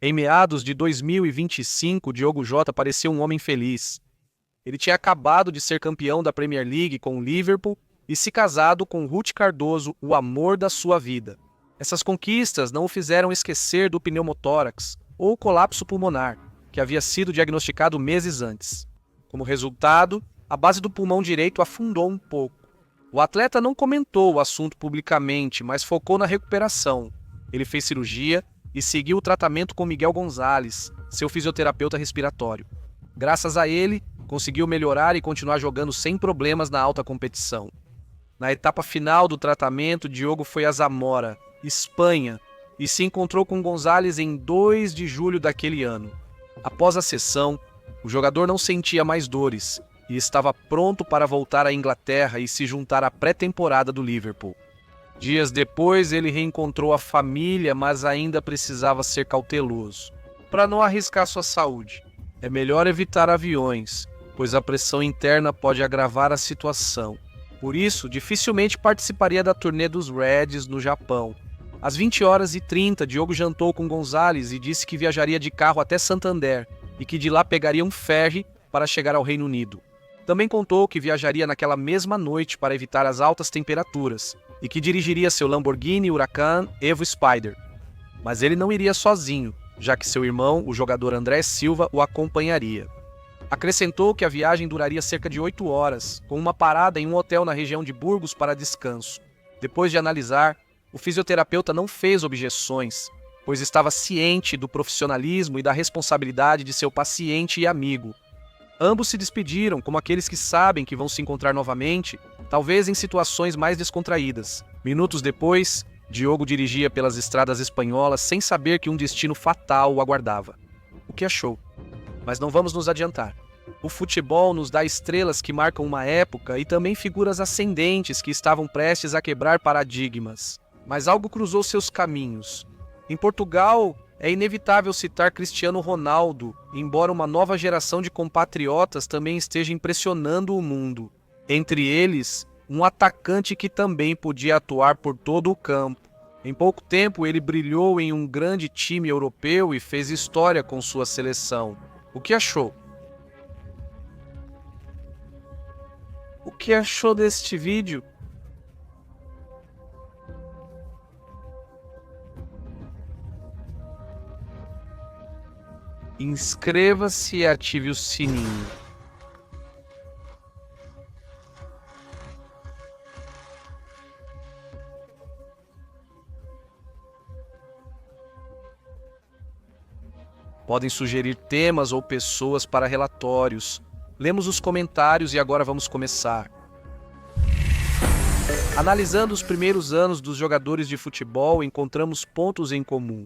Em meados de 2025, Diogo Jota parecia um homem feliz. Ele tinha acabado de ser campeão da Premier League com o Liverpool e se casado com Ruth Cardoso, o amor da sua vida. Essas conquistas não o fizeram esquecer do pneumotórax, ou colapso pulmonar, que havia sido diagnosticado meses antes. Como resultado, a base do pulmão direito afundou um pouco. O atleta não comentou o assunto publicamente, mas focou na recuperação. Ele fez cirurgia e seguiu o tratamento com Miguel Gonzalez, seu fisioterapeuta respiratório. Graças a ele, conseguiu melhorar e continuar jogando sem problemas na alta competição. Na etapa final do tratamento, Diogo foi a Zamora, Espanha, e se encontrou com Gonzalez em 2 de julho daquele ano. Após a sessão, o jogador não sentia mais dores e estava pronto para voltar à Inglaterra e se juntar à pré-temporada do Liverpool. Dias depois, ele reencontrou a família, mas ainda precisava ser cauteloso, para não arriscar sua saúde. É melhor evitar aviões, pois a pressão interna pode agravar a situação. Por isso, dificilmente participaria da turnê dos Reds no Japão. Às 20h30, Diogo jantou com Gonzalez e disse que viajaria de carro até Santander e que de lá pegaria um ferry para chegar ao Reino Unido. Também contou que viajaria naquela mesma noite para evitar as altas temperaturas e que dirigiria seu Lamborghini Huracan Evo Spider. Mas ele não iria sozinho, já que seu irmão, o jogador André Silva, o acompanharia. Acrescentou que a viagem duraria cerca de 8 horas, com uma parada em um hotel na região de Burgos para descanso. Depois de analisar, o fisioterapeuta não fez objeções, pois estava ciente do profissionalismo e da responsabilidade de seu paciente e amigo. Ambos se despediram como aqueles que sabem que vão se encontrar novamente, talvez em situações mais descontraídas. Minutos depois, Diogo dirigia pelas estradas espanholas sem saber que um destino fatal o aguardava. O que achou? Mas não vamos nos adiantar. O futebol nos dá estrelas que marcam uma época e também figuras ascendentes que estavam prestes a quebrar paradigmas. Mas algo cruzou seus caminhos. Em Portugal, é inevitável citar Cristiano Ronaldo, embora uma nova geração de compatriotas também esteja impressionando o mundo. Entre eles, um atacante que também podia atuar por todo o campo. Em pouco tempo, ele brilhou em um grande time europeu e fez história com sua seleção. O que achou? O que achou deste vídeo? Inscreva-se e ative o sininho. Podem sugerir temas ou pessoas para relatórios. Lemos os comentários e agora vamos começar. Analisando os primeiros anos dos jogadores de futebol, encontramos pontos em comum.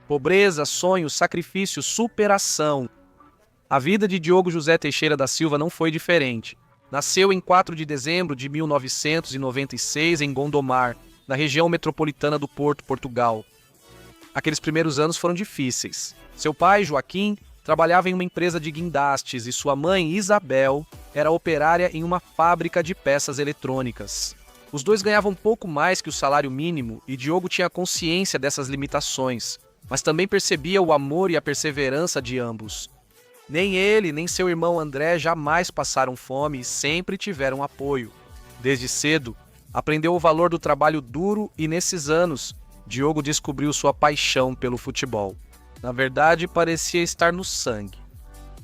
Pobreza, sonhos, sacrifício, superação. A vida de Diogo José Teixeira da Silva não foi diferente. Nasceu em 4 de dezembro de 1996 em Gondomar, na região metropolitana do Porto, Portugal. Aqueles primeiros anos foram difíceis. Seu pai, Joaquim, trabalhava em uma empresa de guindastes e sua mãe, Isabel, era operária em uma fábrica de peças eletrônicas. Os dois ganhavam pouco mais que o salário mínimo e Diogo tinha consciência dessas limitações, mas também percebia o amor e a perseverança de ambos. Nem ele, nem seu irmão André jamais passaram fome e sempre tiveram apoio. Desde cedo, aprendeu o valor do trabalho duro e nesses anos, Diogo descobriu sua paixão pelo futebol. Na verdade, parecia estar no sangue.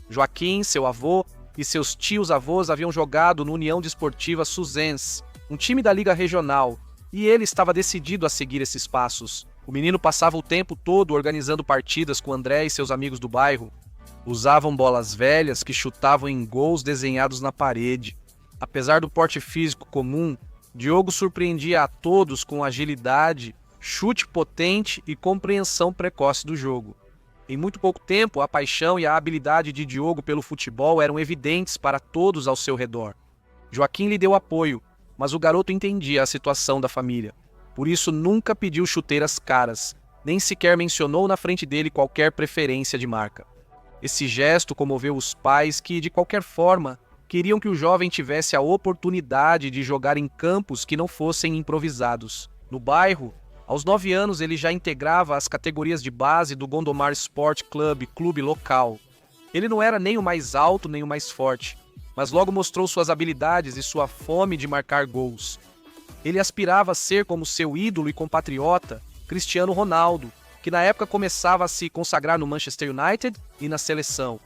Joaquim, seu avô, e seus tios-avós haviam jogado no União Desportiva Suzens, um time da Liga Regional, e ele estava decidido a seguir esses passos. O menino passava o tempo todo organizando partidas com André e seus amigos do bairro. Usavam bolas velhas que chutavam em gols desenhados na parede. Apesar do porte físico comum, Diogo surpreendia a todos com agilidade, chute potente e compreensão precoce do jogo. Em muito pouco tempo, a paixão e a habilidade de Diogo pelo futebol eram evidentes para todos ao seu redor. Joaquim lhe deu apoio, mas o garoto entendia a situação da família. Por isso nunca pediu chuteiras caras, nem sequer mencionou na frente dele qualquer preferência de marca. Esse gesto comoveu os pais que, de qualquer forma, queriam que o jovem tivesse a oportunidade de jogar em campos que não fossem improvisados. No bairro, Aos 9 anos, ele já integrava as categorias de base do Gondomar Sport Club, clube local. Ele não era nem o mais alto nem o mais forte, mas logo mostrou suas habilidades e sua fome de marcar gols. Ele aspirava a ser como seu ídolo e compatriota, Cristiano Ronaldo, que na época começava a se consagrar no Manchester United e na seleção.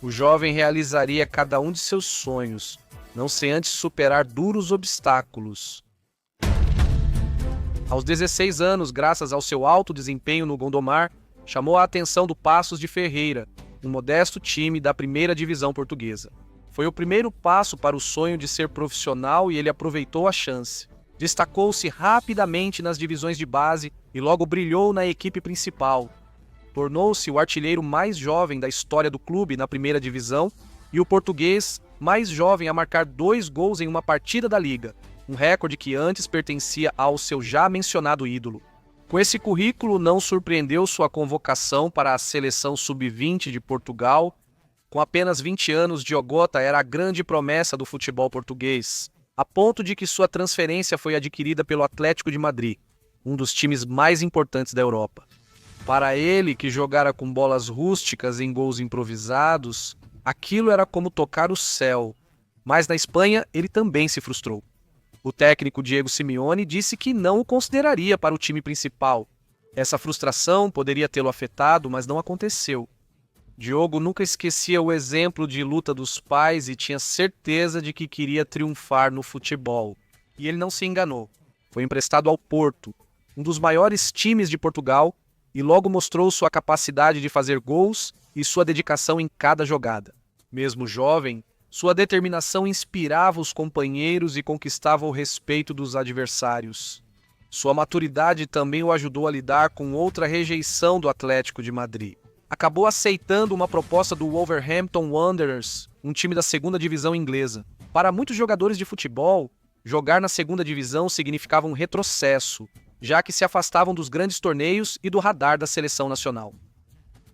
O jovem realizaria cada um de seus sonhos, não sem antes superar duros obstáculos. Aos 16 anos, graças ao seu alto desempenho no Gondomar, chamou a atenção do Paços de Ferreira, um modesto time da primeira divisão portuguesa. Foi o primeiro passo para o sonho de ser profissional e ele aproveitou a chance. Destacou-se rapidamente nas divisões de base e logo brilhou na equipe principal. Tornou-se o artilheiro mais jovem da história do clube na primeira divisão e o português mais jovem a marcar 2 gols em uma partida da Liga, um recorde que antes pertencia ao seu já mencionado ídolo. Com esse currículo, não surpreendeu sua convocação para a seleção sub-20 de Portugal. Com apenas 20 anos, Diogo Jota era a grande promessa do futebol português, a ponto de que sua transferência foi adquirida pelo Atlético de Madrid, um dos times mais importantes da Europa. Para ele, que jogara com bolas rústicas em gols improvisados, aquilo era como tocar o céu. Mas na Espanha, ele também se frustrou. O técnico Diego Simeone disse que não o consideraria para o time principal. Essa frustração poderia tê-lo afetado, mas não aconteceu. Diogo nunca esquecia o exemplo de luta dos pais e tinha certeza de que queria triunfar no futebol. E ele não se enganou. Foi emprestado ao Porto, um dos maiores times de Portugal, e logo mostrou sua capacidade de fazer gols e sua dedicação em cada jogada. Mesmo jovem, sua determinação inspirava os companheiros e conquistava o respeito dos adversários. Sua maturidade também o ajudou a lidar com outra rejeição do Atlético de Madrid. Acabou aceitando uma proposta do Wolverhampton Wanderers, um time da segunda divisão inglesa. Para muitos jogadores de futebol, jogar na segunda divisão significava um retrocesso, já que se afastavam dos grandes torneios e do radar da seleção nacional.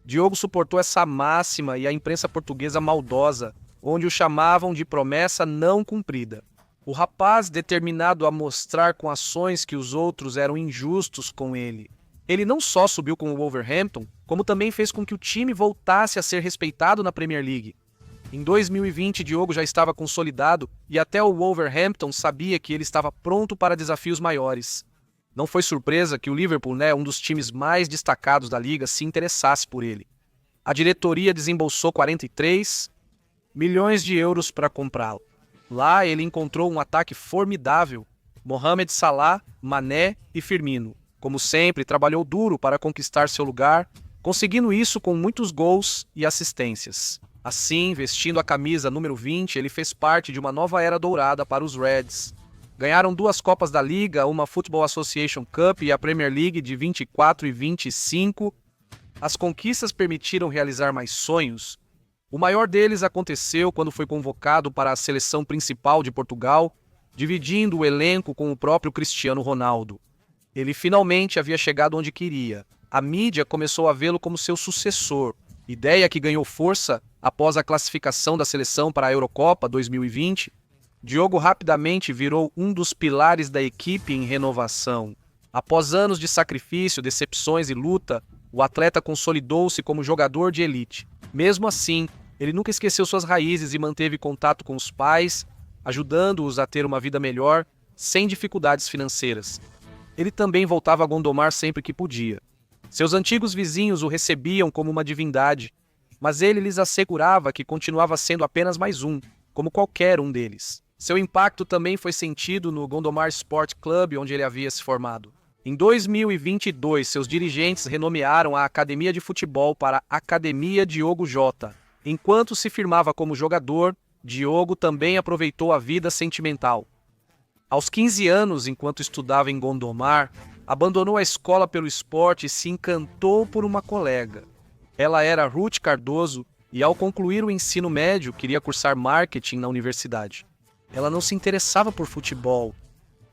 Diogo suportou essa máxima e a imprensa portuguesa maldosa, onde o chamavam de promessa não cumprida. O rapaz, determinado a mostrar com ações que os outros eram injustos com ele. Ele não só subiu com o Wolverhampton, como também fez com que o time voltasse a ser respeitado na Premier League. Em 2020, Diogo já estava consolidado e até o Wolverhampton sabia que ele estava pronto para desafios maiores. Não foi surpresa que o Liverpool, um dos times mais destacados da liga, se interessasse por ele. A diretoria desembolsou 43 milhões de euros para comprá-lo. Lá ele encontrou um ataque formidável, Mohamed Salah, Mané e Firmino. Como sempre, trabalhou duro para conquistar seu lugar, conseguindo isso com muitos gols e assistências. Assim, vestindo a camisa número 20, ele fez parte de uma nova era dourada para os Reds. Ganharam 2 Copas da Liga, uma Football Association Cup e a Premier League de 24 e 25. As conquistas permitiram realizar mais sonhos. O maior deles aconteceu quando foi convocado para a seleção principal de Portugal, dividindo o elenco com o próprio Cristiano Ronaldo. Ele finalmente havia chegado onde queria. A mídia começou a vê-lo como seu sucessor, ideia que ganhou força após a classificação da seleção para a Eurocopa 2020. Diogo rapidamente virou um dos pilares da equipe em renovação. Após anos de sacrifício, decepções e luta, o atleta consolidou-se como jogador de elite. Mesmo assim, ele nunca esqueceu suas raízes e manteve contato com os pais, ajudando-os a ter uma vida melhor, sem dificuldades financeiras. Ele também voltava a Gondomar sempre que podia. Seus antigos vizinhos o recebiam como uma divindade, mas ele lhes assegurava que continuava sendo apenas mais um, como qualquer um deles. Seu impacto também foi sentido no Gondomar Sport Club, onde ele havia se formado. Em 2022, seus dirigentes renomearam a academia de futebol para Academia Diogo Jota. Enquanto se firmava como jogador, Diogo também aproveitou a vida sentimental. Aos 15 anos, enquanto estudava em Gondomar, abandonou a escola pelo esporte e se encantou por uma colega. Ela era Ruth Cardoso e, ao concluir o ensino médio, queria cursar marketing na universidade. Ela não se interessava por futebol.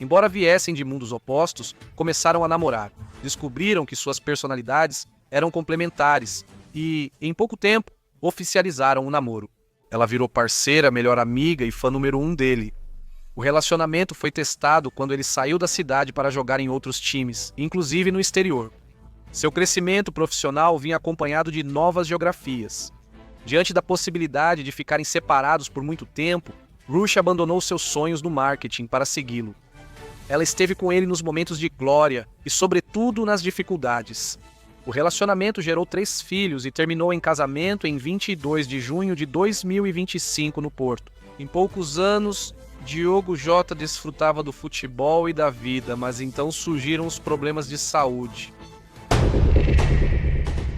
Embora viessem de mundos opostos, começaram a namorar. Descobriram que suas personalidades eram complementares e, em pouco tempo, oficializaram o namoro. Ela virou parceira, melhor amiga e fã número 1 dele. O relacionamento foi testado quando ele saiu da cidade para jogar em outros times, inclusive no exterior. Seu crescimento profissional vinha acompanhado de novas geografias. Diante da possibilidade de ficarem separados por muito tempo, Rush abandonou seus sonhos no marketing para segui-lo. Ela esteve com ele nos momentos de glória e, sobretudo, nas dificuldades. O relacionamento gerou 3 filhos e terminou em casamento em 22 de junho de 2025 no Porto. Em poucos anos, Diogo Jota desfrutava do futebol e da vida, mas então surgiram os problemas de saúde.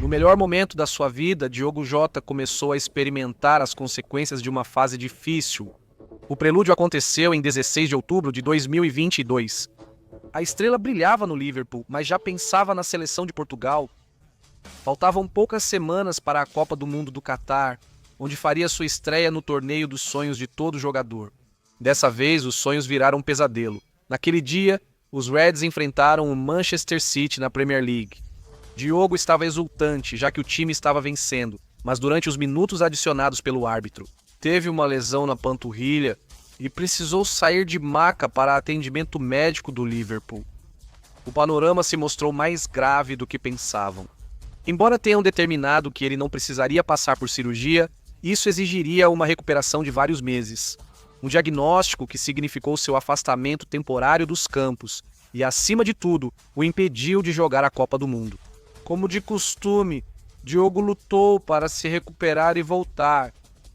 No melhor momento da sua vida, Diogo Jota começou a experimentar as consequências de uma fase difícil. O prelúdio aconteceu em 16 de outubro de 2022. A estrela brilhava no Liverpool, mas já pensava na seleção de Portugal. Faltavam poucas semanas para a Copa do Mundo do Catar, onde faria sua estreia no torneio dos sonhos de todo jogador. Dessa vez, os sonhos viraram um pesadelo. Naquele dia, os Reds enfrentaram o Manchester City na Premier League. Diogo estava exultante, já que o time estava vencendo, mas durante os minutos adicionados pelo árbitro, teve uma lesão na panturrilha e precisou sair de maca para atendimento médico do Liverpool. O panorama se mostrou mais grave do que pensavam. Embora tenham determinado que ele não precisaria passar por cirurgia, isso exigiria uma recuperação de vários meses. Um diagnóstico que significou seu afastamento temporário dos campos e, acima de tudo, o impediu de jogar a Copa do Mundo. Como de costume, Diogo lutou para se recuperar e voltar,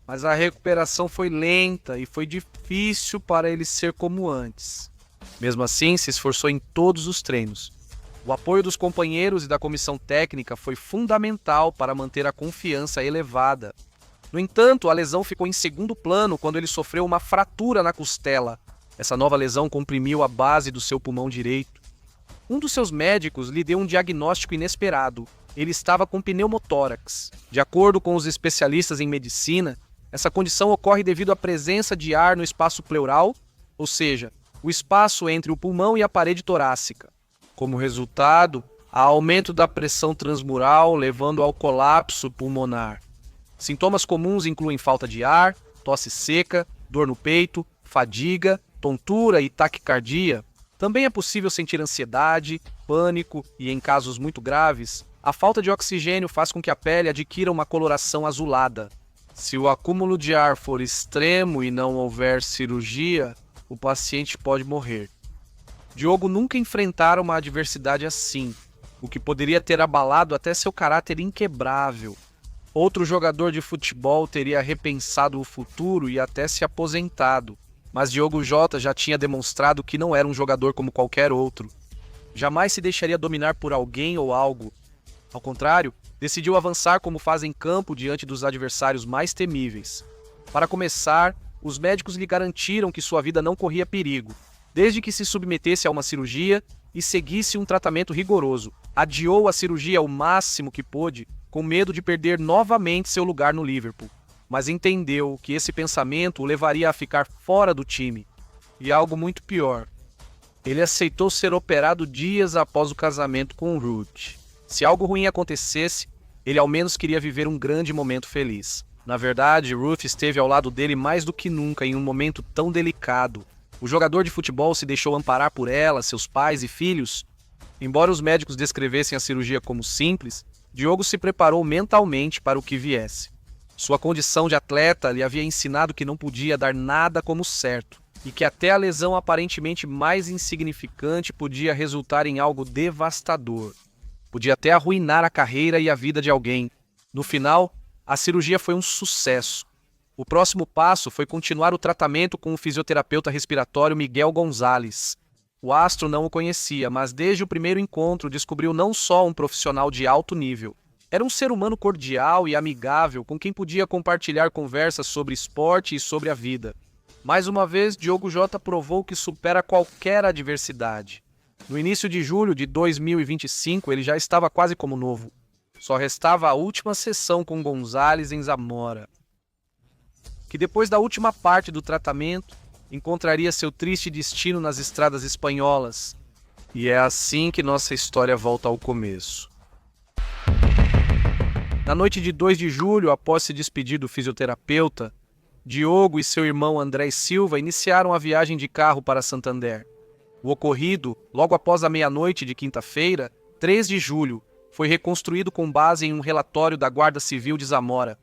mas a recuperação foi lenta e foi difícil para ele ser como antes. Mesmo assim, se esforçou em todos os treinos. O apoio dos companheiros e da comissão técnica foi fundamental para manter a confiança elevada. No entanto, a lesão ficou em segundo plano quando ele sofreu uma fratura na costela. Essa nova lesão comprimiu a base do seu pulmão direito. Um dos seus médicos lhe deu um diagnóstico inesperado. Ele estava com pneumotórax. De acordo com os especialistas em medicina, essa condição ocorre devido à presença de ar no espaço pleural, ou seja, o espaço entre o pulmão e a parede torácica. Como resultado, há aumento da pressão transmural, levando ao colapso pulmonar. Sintomas comuns incluem falta de ar, tosse seca, dor no peito, fadiga, tontura e taquicardia. Também é possível sentir ansiedade, pânico e, em casos muito graves, a falta de oxigênio faz com que a pele adquira uma coloração azulada. Se o acúmulo de ar for extremo e não houver cirurgia, o paciente pode morrer. Diogo nunca enfrentara uma adversidade assim, o que poderia ter abalado até seu caráter inquebrável. Outro jogador de futebol teria repensado o futuro e até se aposentado, mas Diogo Jota já tinha demonstrado que não era um jogador como qualquer outro. Jamais se deixaria dominar por alguém ou algo. Ao contrário, decidiu avançar como faz em campo diante dos adversários mais temíveis. Para começar, os médicos lhe garantiram que sua vida não corria perigo, desde que se submetesse a uma cirurgia e seguisse um tratamento rigoroso. Adiou a cirurgia o máximo que pôde, com medo de perder novamente seu lugar no Liverpool, mas entendeu que esse pensamento o levaria a ficar fora do time. E algo muito pior, ele aceitou ser operado dias após o casamento com Ruth. Se algo ruim acontecesse, ele ao menos queria viver um grande momento feliz. Na verdade, Ruth esteve ao lado dele mais do que nunca em um momento tão delicado. O jogador de futebol se deixou amparar por ela, seus pais e filhos. Embora os médicos descrevessem a cirurgia como simples, Diogo se preparou mentalmente para o que viesse. Sua condição de atleta lhe havia ensinado que não podia dar nada como certo, e que até a lesão aparentemente mais insignificante podia resultar em algo devastador. Podia até arruinar a carreira e a vida de alguém. No final, a cirurgia foi um sucesso. O próximo passo foi continuar o tratamento com o fisioterapeuta respiratório Miguel Gonzalez. O astro não o conhecia, mas desde o primeiro encontro descobriu não só um profissional de alto nível. Era um ser humano cordial e amigável com quem podia compartilhar conversas sobre esporte e sobre a vida. Mais uma vez, Diogo Jota provou que supera qualquer adversidade. No início de julho de 2025, ele já estava quase como novo. Só restava a última sessão com Gonzalez em Zamora, que depois da última parte do tratamento, encontraria seu triste destino nas estradas espanholas. E é assim que nossa história volta ao começo. Na noite de 2 de julho, após se despedir do fisioterapeuta, Diogo e seu irmão André Silva iniciaram a viagem de carro para Santander. O ocorrido, logo após a meia-noite de quinta-feira, 3 de julho, foi reconstruído com base em um relatório da Guarda Civil de Zamora.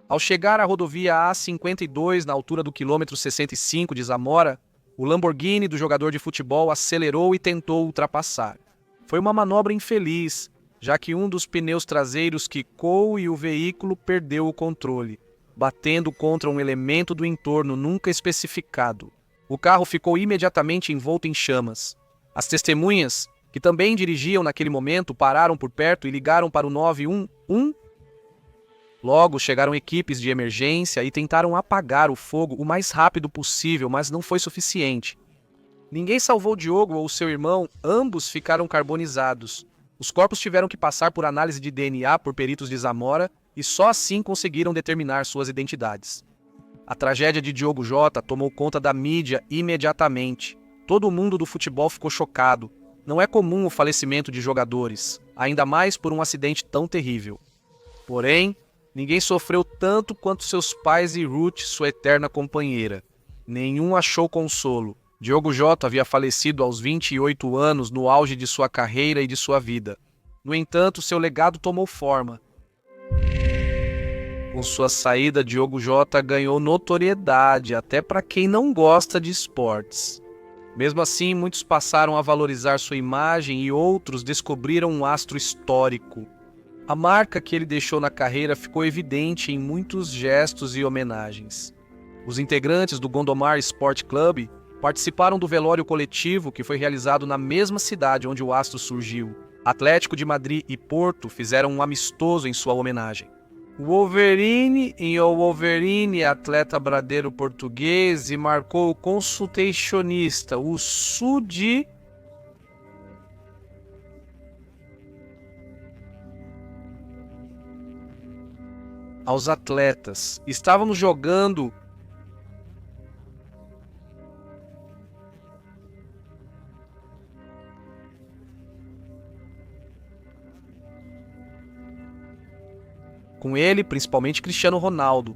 Ao chegar à rodovia A52, na altura do quilômetro 65 de Zamora, o Lamborghini do jogador de futebol acelerou e tentou ultrapassar. Foi uma manobra infeliz, já que um dos pneus traseiros quicou e o veículo perdeu o controle, batendo contra um elemento do entorno nunca especificado. O carro ficou imediatamente envolto em chamas. As testemunhas, que também dirigiam naquele momento, pararam por perto e ligaram para o 911. Logo chegaram equipes de emergência e tentaram apagar o fogo o mais rápido possível, mas não foi suficiente. Ninguém salvou Diogo ou seu irmão, ambos ficaram carbonizados. Os corpos tiveram que passar por análise de DNA por peritos de Zamora e só assim conseguiram determinar suas identidades. A tragédia de Diogo Jota tomou conta da mídia imediatamente. Todo mundo do futebol ficou chocado. Não é comum o falecimento de jogadores, ainda mais por um acidente tão terrível. Porém, ninguém sofreu tanto quanto seus pais e Ruth, sua eterna companheira. Nenhum achou consolo. Diogo Jota havia falecido aos 28 anos no auge de sua carreira e de sua vida. No entanto, seu legado tomou forma. Com sua saída, Diogo Jota ganhou notoriedade até para quem não gosta de esportes. Mesmo assim, muitos passaram a valorizar sua imagem e outros descobriram um astro histórico. A marca que ele deixou na carreira ficou evidente em muitos gestos e homenagens. Os integrantes do Gondomar Sport Club participaram do velório coletivo que foi realizado na mesma cidade onde o astro surgiu. Atlético de Madrid e Porto fizeram um amistoso em sua homenagem. O Wolverine, atleta bradeiro português, e marcou o consultacionista, o Sudi. Aos atletas. Estávamos jogando com ele, principalmente Cristiano Ronaldo.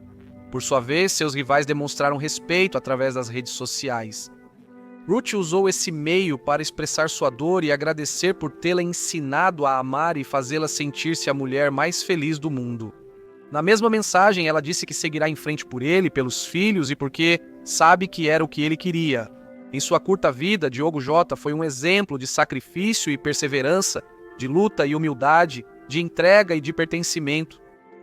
Por sua vez, seus rivais demonstraram respeito através das redes sociais. Ruth usou esse meio para expressar sua dor e agradecer por tê-la ensinado a amar e fazê-la sentir-se a mulher mais feliz do mundo. Na mesma mensagem, ela disse que seguirá em frente por ele, pelos filhos e porque sabe que era o que ele queria. Em sua curta vida, Diogo Jota foi um exemplo de sacrifício e perseverança, de luta e humildade, de entrega e de pertencimento.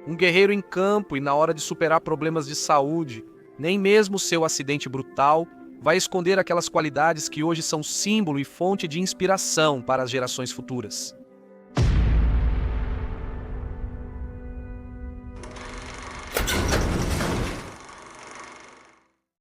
Um guerreiro em campo e na hora de superar problemas de saúde. Nem mesmo seu acidente brutal vai esconder aquelas qualidades que hoje são símbolo e fonte de inspiração para as gerações futuras.